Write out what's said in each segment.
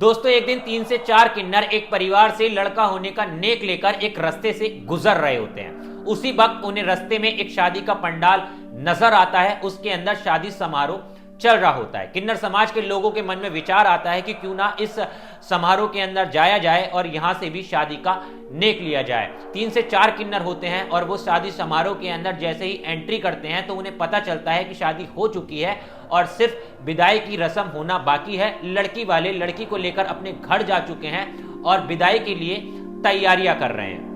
दोस्तों एक दिन 3 से 4 किन्नर एक परिवार से लड़का होने का नेक लेकर एक रास्ते से गुजर रहे होते हैं। उसी वक्त उन्हें रास्ते में एक शादी का पंडाल नजर आता है। उसके अंदर शादी समारोह चल रहा होता है। किन्नर समाज के लोगों के मन में विचार आता है कि क्यों ना इस समारोह के अंदर जाया जाए और यहां से भी शादी का नेक लिया जाए। 3 से 4 किन्नर होते हैं और वो शादी समारोह के अंदर जैसे ही एंट्री करते हैं तो उन्हें पता चलता है कि शादी हो चुकी है और सिर्फ विदाई की रस्म होना बाकी है। लड़की वाले लड़की को लेकर अपने घर जा चुके हैं और विदाई के लिए तैयारियां कर रहे हैं।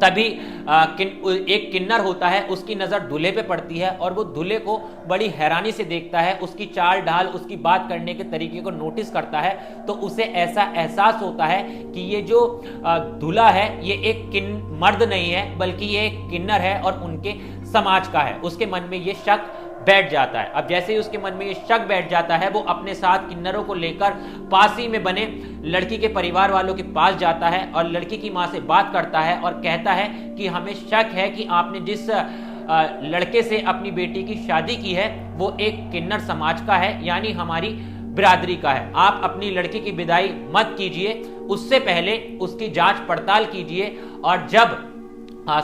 तभी एक किन्नर होता है, उसकी नजर दूल्हे पे पड़ती है और वो दूल्हे को बड़ी हैरानी से देखता है। उसकी चाल ढाल, उसकी बात करने के तरीके को नोटिस करता है तो उसे ऐसा एहसास होता है कि ये जो दूल्हा है ये एक मर्द नहीं है बल्कि ये एक किन्नर है और उनके समाज का है। उसके मन में ये शक बैठ जाता है। अब जैसे ही उसके मन में ये शक बैठ जाता है वो अपने साथ किन्नरों को लेकर पास ही में बने लड़की के परिवार वालों के पास जाता है और लड़की की मां से बात करता है और कहता है कि हमें शक है कि आपने जिस लड़के से अपनी बेटी की शादी की है वो एक किन्नर समाज का है, यानी हमारी बिरादरी का है। आप अपनी लड़की की विदाई मत कीजिए, उससे पहले उसकी जांच पड़ताल कीजिए और जब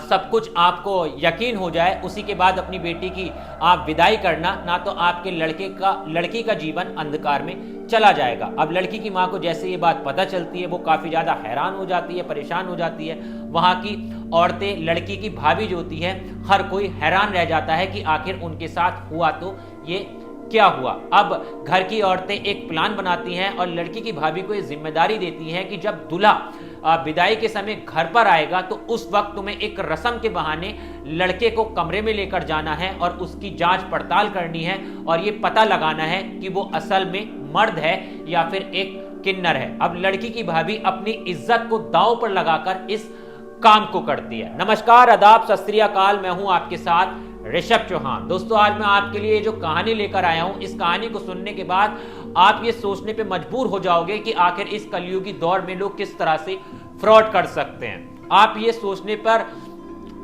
सब कुछ आपको यकीन हो जाए उसी के बाद अपनी बेटी की आप विदाई करना, ना तो आपके लड़की का जीवन अंधकार में चला जाएगा। अब लड़की की मां को जैसे ये बात पता चलती है वो काफी ज्यादा हैरान हो जाती है, परेशान हो जाती है। वहां की औरतें, लड़की की भाभी जो होती है, हर कोई हैरान रह जाता है कि आखिर उनके साथ हुआ तो ये क्या हुआ। अब घर की औरतें एक प्लान बनाती हैं और लड़की की भाभी को ये जिम्मेदारी देती हैं कि जब दूल्हा विदाई के समय घर पर आएगा तो उस वक्त तुम्हें एक रस्म के बहाने लड़के को कमरे में लेकर जाना है और उसकी जांच पड़ताल करनी है और ये पता लगाना है कि वो असल में मर्द है या फिर एक किन्नर है। अब लड़की की भाभी अपनी इज्जत को दांव पर लगाकर इस काम को करती है। नमस्कार, आदाब, सत श्री अकाल, मैं हूं आपके साथ ऋषभ चौहान। दोस्तों आज मैं आपके लिए जो कहानी लेकर आया हूं, इस कहानी को सुनने के बाद आप ये सोचने पे मजबूर हो जाओगे कि आखिर इस कलयुगी दौर में लोग किस तरह से फ्रॉड कर सकते हैं। आप ये सोचने पर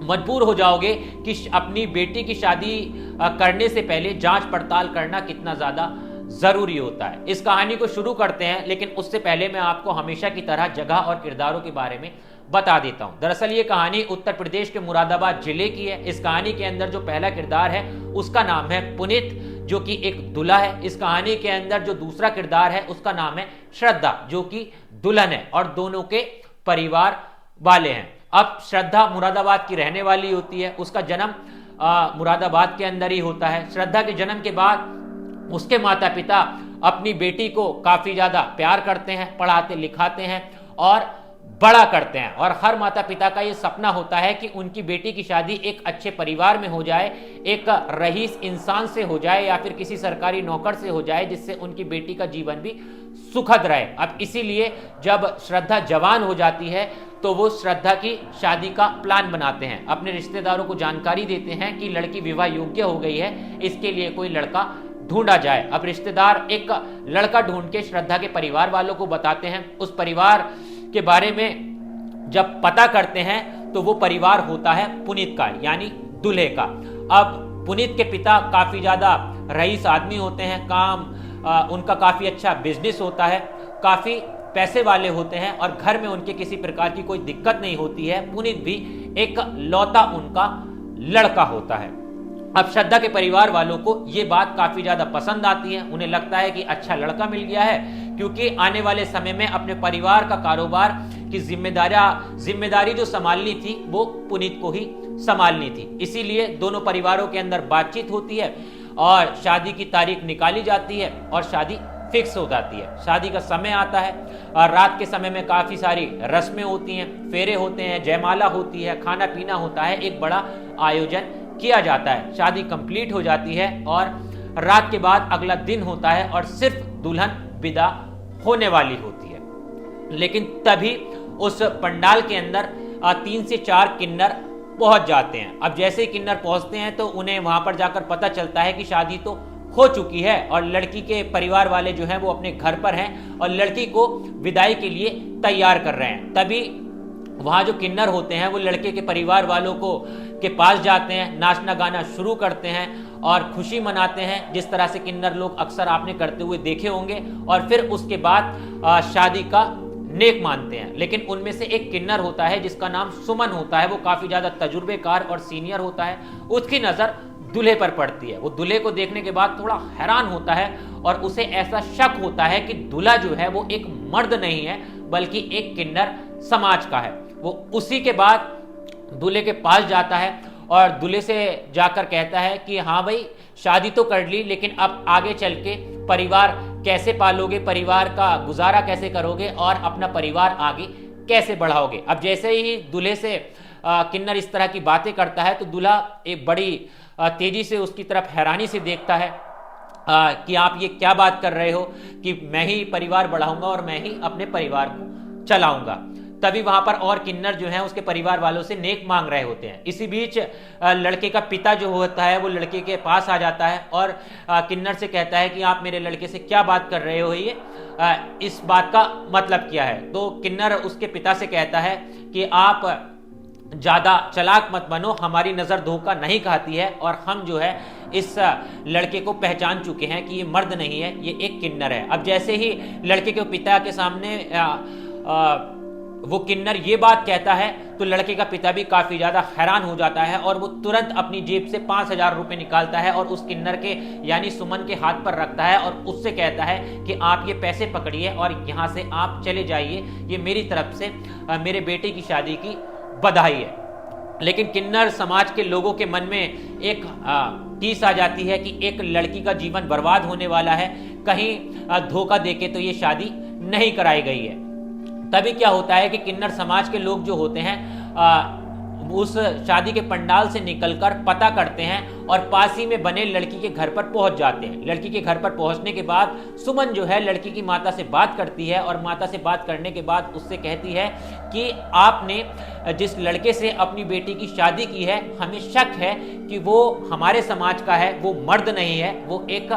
मजबूर हो जाओगे कि अपनी बेटी की शादी करने से पहले जांच पड़ताल करना कितना ज्यादा जरूरी होता है। इस कहानी को शुरू करते हैं, लेकिन उससे पहले मैं आपको हमेशा की तरह जगह और किरदारों के बारे में बता देता हूं। दरअसल ये कहानी उत्तर प्रदेश के मुरादाबाद जिले की है। इस कहानी के अंदर जो पहला किरदार है उसका नाम है पुनीत, जो कि एक दूल्हा है। इस कहानी के अंदर जो दूसरा किरदार है उसका नाम है श्रद्धा, जो कि दुल्हन है और दोनों के परिवार वाले हैं। अब श्रद्धा मुरादाबाद की रहने वाली होती है, उसका जन्म मुरादाबाद के अंदर ही होता है। श्रद्धा के जन्म के बाद उसके माता पिता अपनी बेटी को काफी ज्यादा प्यार करते हैं, पढ़ाते लिखाते हैं और बड़ा करते हैं। और हर माता पिता का ये सपना होता है कि उनकी बेटी की शादी एक अच्छे परिवार में हो जाए, एक रईस इंसान से हो जाए या फिर किसी सरकारी नौकर से हो जाए, जिससे उनकी बेटी का जीवन भी सुखद रहे। अब इसीलिए जब श्रद्धा जवान हो जाती है तो वो श्रद्धा की शादी का प्लान बनाते हैं, अपने रिश्तेदारों को जानकारी देते हैं कि लड़की विवाह योग्य हो गई है, इसके लिए कोई लड़का ढूंढा जाए। अब रिश्तेदार एक लड़का ढूंढ के श्रद्धा के परिवार वालों को बताते हैं। उस परिवार के बारे में जब पता करते हैं तो वो परिवार होता है पुनीत का, यानी दूल्हे का। अब पुनीत के पिता काफी ज्यादा रईस आदमी होते हैं, उनका काफी अच्छा बिजनेस होता है, काफी पैसे वाले होते हैं और घर में उनके किसी प्रकार की कोई दिक्कत नहीं होती है। पुनीत भी एक लौता उनका लड़का होता है। अब श्रद्धा के परिवार वालों को ये बात काफी ज्यादा पसंद आती है। उन्हें लगता है कि अच्छा लड़का मिल गया है, क्योंकि आने वाले समय में अपने परिवार का कारोबार की जिम्मेदारी जो संभालनी थी वो पुनीत को ही संभालनी थी। इसीलिए दोनों परिवारों के अंदर बातचीत होती है और शादी की तारीख निकाली जाती है और शादी फिक्स हो जाती है। शादी का समय आता है और रात के समय में काफी सारी रस्में होती हैं, फेरे होते हैं, जयमाला होती है, खाना पीना होता है, एक बड़ा आयोजन किया जाता है। शादी कंप्लीट हो जाती है और रात के बाद अगला दिन होता है और सिर्फ दुल्हन विदा होने वाली होती है। लेकिन तभी उस पंडाल के अंदर 3 से 4 किन्नर पहुंच जाते हैं। अब जैसे ही किन्नर पहुंचते हैं तो उन्हें वहां पर जाकर पता चलता है कि शादी तो हो चुकी है और लड़की के परिवार वाले जो हैं वो अपने घर पर हैं और लड़की को विदाई के लिए तैयार कर रहे हैं। तभी वहां जो किन्नर होते हैं वो लड़के के परिवार वालों को के पास जाते हैं, नाचना गाना शुरू करते हैं और खुशी मनाते हैं, जिस तरह से किन्नर लोग अक्सर आपने करते हुए देखे होंगे। और फिर उसके बाद शादी का नेक मानते हैं। लेकिन उनमें से एक किन्नर होता है जिसका नाम सुमन होता है, वो काफी ज्यादा तजुर्बेकार और सीनियर होता है। उसकी नजर दूल्हे पर पड़ती है। वो दूल्हे को देखने के बाद थोड़ा हैरान होता है और उसे ऐसा शक होता है कि दूल्हा जो है वो एक मर्द नहीं है बल्कि एक किन्नर समाज का है। वो उसी के बाद दूल्हे के पास जाता है और दूल्हे से जाकर कहता है कि हाँ भाई, शादी तो कर ली, लेकिन अब आगे चल के परिवार कैसे पालोगे, परिवार का गुजारा कैसे करोगे और अपना परिवार आगे कैसे बढ़ाओगे। अब जैसे ही दूल्हे से किन्नर इस तरह की बातें करता है तो दूल्हा एक बड़ी तेजी से उसकी तरफ हैरानी से देखता है कि आप ये क्या बात कर रहे हो कि मैं ही परिवार बढ़ाऊंगा और मैं ही अपने परिवार को चलाऊंगा। तभी वहां पर और किन्नर जो हैं उसके परिवार वालों से नेक मांग रहे होते हैं। इसी बीच लड़के का पिता जो होता है वो लड़के के पास आ जाता है और किन्नर से कहता है कि आप मेरे लड़के से क्या बात कर रहे हो, ये इस बात का मतलब क्या है। तो किन्नर उसके पिता से कहता है कि आप ज्यादा चालाक मत बनो, हमारी नजर धोखा नहीं खाती है और हम जो है इस लड़के को पहचान चुके हैं कि ये मर्द नहीं है, ये एक किन्नर है। अब जैसे ही लड़के के पिता के सामने वो किन्नर ये बात कहता है तो लड़के का पिता भी काफी ज्यादा हैरान हो जाता है और वो तुरंत अपनी जेब से 5,000 रुपए निकालता है और उस किन्नर के यानी सुमन के हाथ पर रखता है और उससे कहता है कि आप ये पैसे पकड़िए और यहां से आप चले जाइए, ये मेरी तरफ से मेरे बेटे की शादी की बधाई है। लेकिन किन्नर समाज के लोगों के मन में एक टीस आ जाती है कि एक लड़की का जीवन बर्बाद होने वाला है, कहीं धोखा देके तो ये शादी नहीं कराई गई है। तभी क्या होता है कि किन्नर समाज के लोग जो होते हैं उस शादी के पंडाल से निकलकर पता करते हैं और पास ही में बने लड़की के घर पर पहुंच जाते हैं। लड़की के घर पर पहुंचने के बाद सुमन जो है लड़की की माता से बात करती है और माता से बात करने के बाद उससे कहती है कि आपने जिस लड़के से अपनी बेटी की शादी की है, हमें शक है कि वो हमारे समाज का है, वो मर्द नहीं है, वो एक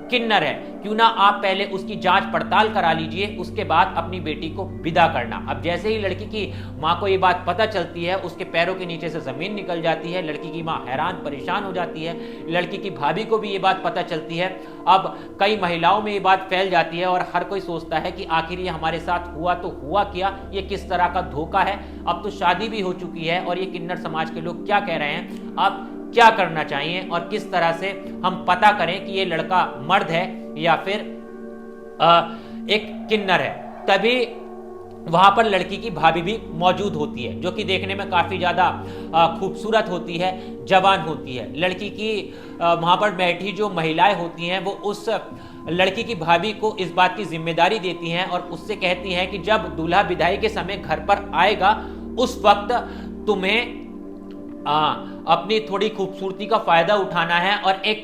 किन्नर है। क्यों ना आप पहले उसकी जांच पड़ताल करा लीजिए, उसके बाद अपनी बेटी को विदा करना। अब जैसे ही लड़की की मां को ये बात पता चलती है, उसके पैरों के नीचे से जमीन निकल जाती है। लड़की की मां हैरान परेशान हो जाती है। लड़की की भाभी को भी ये बात पता चलती है। अब कई महिलाओं में ये बात फैल जाती है और हर कोई सोचता है कि आखिर ये हमारे साथ हुआ तो हुआ क्या, ये किस तरह का धोखा है। अब तो शादी भी हो चुकी है और ये किन्नर समाज के लोग क्या कह रहे हैं, अब क्या करना चाहिए और किस तरह से हम पता करें कि ये लड़का मर्द है या फिर एक किन्नर है। तभी वहां पर लड़की की भाभी भी मौजूद होती है, जो कि देखने में काफी ज्यादा खूबसूरत होती है, जवान होती है। लड़की की वहां पर बैठी जो महिलाएं होती हैं वो उस लड़की की भाभी को इस बात की जिम्मेदारी देती हैं और उससे कहती हैं कि जब दूल्हा विदाई के समय घर पर आएगा उस वक्त तुम्हें अपनी थोड़ी खूबसूरती का फायदा उठाना है और एक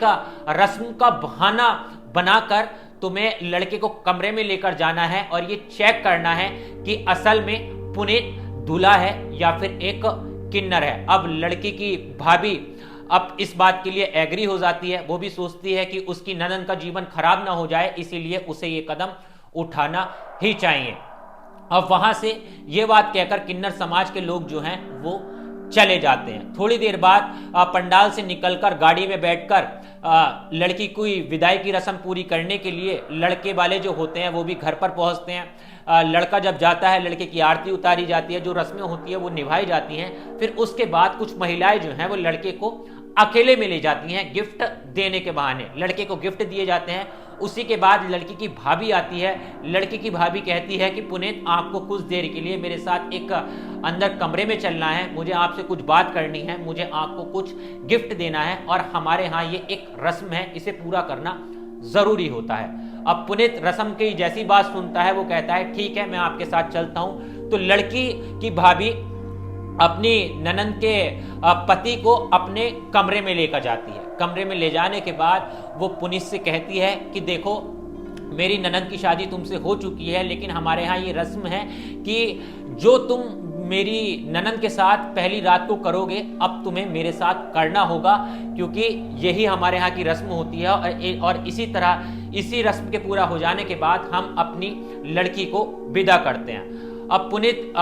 रस्म का बहाना बनाकर तुम्हें लड़के को कमरे में लेकर जाना है और ये चेक करना है कि असल में पुनीत दूल्हा है या फिर एक किन्नर है। अब लड़की की भाभी अब इस बात के लिए एग्री हो जाती है। वो भी सोचती है कि उसकी ननद का जीवन खराब ना हो जाए, इसीलिए उसे ये कदम उठाना ही चाहिए। अब वहां से ये बात कहकर किन्नर समाज के लोग जो हैं वो चले जाते हैं। थोड़ी देर बाद पंडाल से निकलकर गाड़ी में बैठकर लड़की की विदाई की रस्म पूरी करने के लिए लड़के वाले जो होते हैं वो भी घर पर पहुंचते हैं। लड़का जब जाता है, लड़के की आरती उतारी जाती है, जो रस्में होती है वो निभाई जाती हैं। फिर उसके बाद कुछ महिलाएं जो हैं वो लड़के को अकेले में ले जाती हैं गिफ्ट देने के बहाने। लड़के को गिफ्ट दिए जाते हैं। उसी के बाद लड़की की भाभी आती है। लड़की की भाभी कहती है कि पुनीत, आपको कुछ देर के लिए मेरे साथ एक अंदर कमरे में चलना है, मुझे आपसे कुछ बात करनी है, मुझे आपको कुछ गिफ्ट देना है और हमारे यहाँ ये एक रस्म है, इसे पूरा करना जरूरी होता है। अब पुनीत रस्म की जैसी बात सुनता है वो कहता है ठीक है, मैं आपके साथ चलता हूं। तो लड़की की भाभी अपनी ननद के पति को अपने कमरे में लेकर जाती है। कमरे में ले जाने के बाद वो पुनीत से कहती है कि देखो, मेरी ननद की शादी तुमसे हो चुकी है, लेकिन हमारे यहाँ ये रस्म है कि जो तुम मेरी ननद के साथ पहली रात को करोगे अब तुम्हें मेरे साथ करना होगा, क्योंकि यही हमारे यहाँ की रस्म होती है। और इसी तरह इसी रस्म के पूरा हो जाने के बाद हम अपनी लड़की को विदा करते हैं। अब पुनीत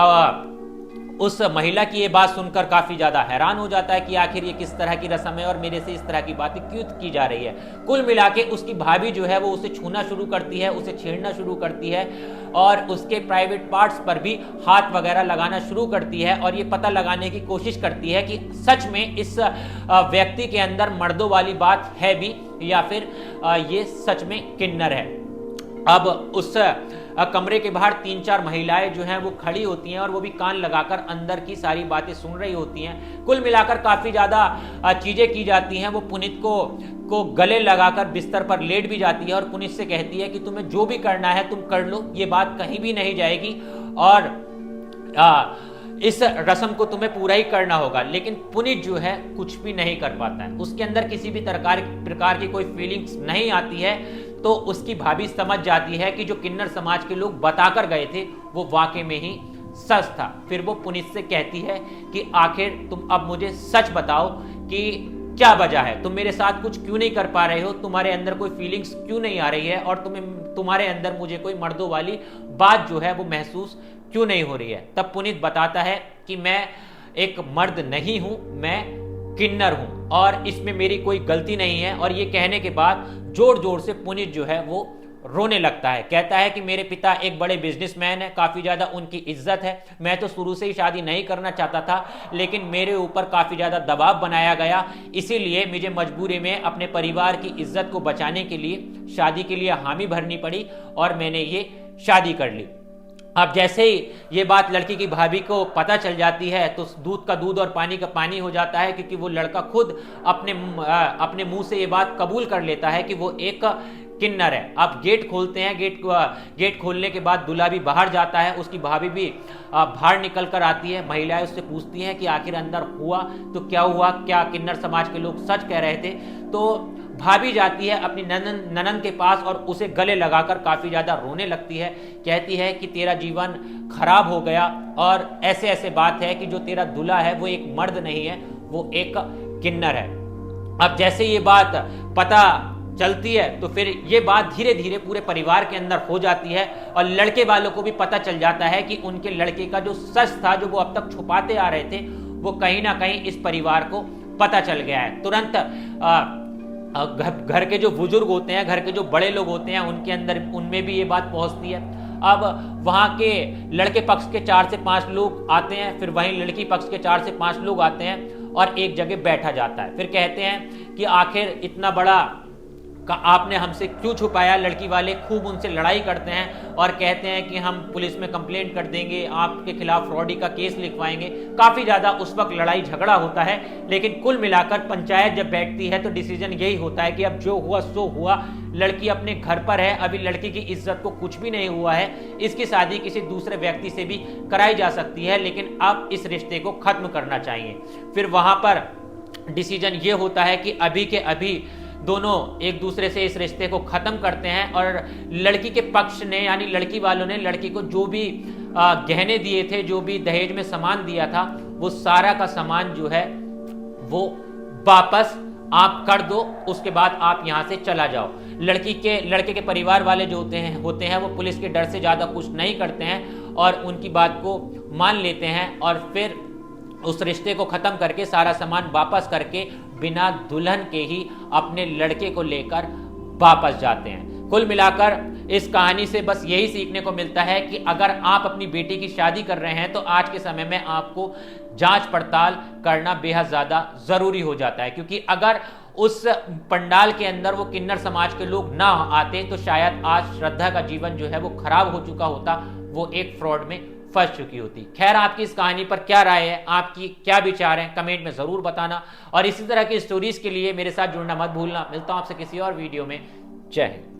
उस महिला की ये बात सुनकर काफी ज्यादा हैरान हो जाता है कि आखिर ये किस तरह की रस्म है और मेरे से इस तरह की बातें क्यों की जा रही है। कुल मिला के उसकी भाभी जो है वो उसे छूना शुरू करती है, उसे छेड़ना शुरू करती है और उसके प्राइवेट पार्ट्स पर भी हाथ वगैरह लगाना शुरू करती है और ये पता लगाने की कोशिश करती है कि सच में इस व्यक्ति के अंदर मर्दों वाली बात है भी या फिर ये सच में किन्नर है। अब उस कमरे के बाहर 3-4 महिलाएं जो हैं वो खड़ी होती हैं और वो भी कान लगाकर अंदर की सारी बातें सुन रही होती हैं। कुल मिलाकर काफ़ी ज़्यादा चीज़ें की जाती हैं। वो पुनीत को गले लगाकर बिस्तर पर लेट भी जाती है और पुनीत से कहती है कि तुम्हें जो भी करना है तुम कर लो, ये बात कहीं भी नहीं जाएगी और इस रस्म को तुम्हें पूरा ही करना होगा। लेकिन पुनीत जो है कुछ भी नहीं कर पाता है, उसके अंदर किसी भी प्रकार की कोई फीलिंग्स नहीं आती है। तो उसकी भाभी समझ जाती है कि जो किन्नर समाज के लोग बताकर गए थे वो वाकई में ही सच था। फिर वो पुनीत से कहती है कि आखिर तुम अब मुझे सच बताओ कि क्या वजह है, तुम मेरे साथ कुछ क्यों नहीं कर पा रहे हो, तुम्हारे अंदर कोई फीलिंग्स क्यों नहीं आ रही है और तुम्हारे अंदर मुझे कोई मर्दों वाली बात जो है वो महसूस क्यों नहीं हो रही है। तब पुनीत बताता है कि मैं एक मर्द नहीं हूं, मैं किन्नर हूं और इसमें मेरी कोई गलती नहीं है। और ये कहने के बाद जोर जोर से पुनीत जो है वो रोने लगता है। कहता है कि मेरे पिता एक बड़े बिजनेसमैन है, काफी ज्यादा उनकी इज्जत है, मैं तो शुरू से ही शादी नहीं करना चाहता था लेकिन मेरे ऊपर काफी ज्यादा दबाव बनाया गया, इसीलिए मुझे मजबूरी में अपने परिवार की इज्जत को बचाने के लिए शादी के लिए हामी भरनी पड़ी और मैंने ये शादी कर ली। अब जैसे ही ये बात लड़की की भाभी को पता चल जाती है तो दूध का दूध और पानी का पानी हो जाता है, क्योंकि वो लड़का खुद अपने मुंह से ये बात कबूल कर लेता है कि वो एक किन्नर है। अब गेट खोलते हैं, गेट खोलने के बाद दूल्हा भी बाहर जाता है, उसकी भाभी भी बाहर निकल कर आती है। महिलाएं उससे पूछती हैं कि आखिर अंदर हुआ तो क्या हुआ, क्या किन्नर समाज के लोग सच कह रहे थे। तो भाभी जाती है अपनी ननन के पास और उसे गले लगाकर काफी ज्यादा रोने लगती है। कहती है कि तेरा जीवन खराब हो गया और ऐसे ऐसे बात है कि जो तेरा दूल्हा है वो एक मर्द नहीं है, वो एक किन्नर है। अब जैसे ये बात पता चलती है तो फिर ये बात धीरे धीरे पूरे परिवार के अंदर हो जाती है और लड़के वालों को भी पता चल जाता है कि उनके लड़के का जो सच था, जो वो अब तक छुपाते आ रहे थे, वो कहीं ना कहीं इस परिवार को पता चल गया है। तुरंत घर के जो बुजुर्ग होते हैं, घर के जो बड़े लोग होते हैं, उनके अंदर उनमें भी ये बात पहुंचती है। अब वहां के लड़के पक्ष के 4 से 5 लोग आते हैं, फिर वहीं लड़की पक्ष के 4 से 5 लोग आते हैं और एक जगह बैठा जाता है। फिर कहते हैं कि आखिर इतना बड़ा का आपने हमसे क्यों छुपाया। लड़की वाले खूब उनसे लड़ाई करते हैं और कहते हैं कि हम पुलिस में कंप्लेंट कर देंगे, आपके खिलाफ फ्रॉडी का केस लिखवाएंगे। काफी ज्यादा उस वक्त लड़ाई झगड़ा होता है, लेकिन कुल मिलाकर पंचायत जब बैठती है तो डिसीजन यही होता है कि अब जो हुआ सो हुआ, लड़की अपने घर पर है, अभी लड़की की इज्जत को कुछ भी नहीं हुआ है, इसकी शादी किसी दूसरे व्यक्ति से भी कराई जा सकती है, लेकिन अब इस रिश्ते को खत्म करना चाहिए। फिर वहां पर डिसीजन ये होता है कि अभी के अभी दोनों एक दूसरे से इस रिश्ते को खत्म करते हैं और लड़की के पक्ष ने यानी लड़की वालों ने लड़की को जो भी गहने दिए थे, जो भी दहेज में सामान दिया था, वो सारा का सामान जो है वो वापस आप कर दो, उसके बाद आप यहां से चला जाओ। लड़के के परिवार वाले जो होते हैं वो पुलिस के डर से ज्यादा कुछ नहीं करते हैं और उनकी बात को मान लेते हैं और फिर उस रिश्ते को खत्म करके सारा सामान वापस करके बिना दुल्हन के ही अपने लड़के को लेकर वापस जाते हैं। कुल मिलाकर इस कहानी से बस यही सीखने को मिलता है कि अगर आप अपनी बेटी की शादी कर रहे हैं तो आज के समय में आपको जांच पड़ताल करना बेहद ज्यादा जरूरी हो जाता है, क्योंकि अगर उस पंडाल के अंदर वो किन्नर समाज के लोग ना आते तो शायद आज श्रद्धा का जीवन जो है वो खराब हो चुका होता, वो एक फ्रॉड में फंस चुकी होती। खैर, आपकी इस कहानी पर क्या राय है, आपकी क्या विचार है, कमेंट में जरूर बताना और इसी तरह की स्टोरीज के लिए मेरे साथ जुड़ना मत भूलना। मिलता हूं आपसे किसी और वीडियो में। जय हिंद।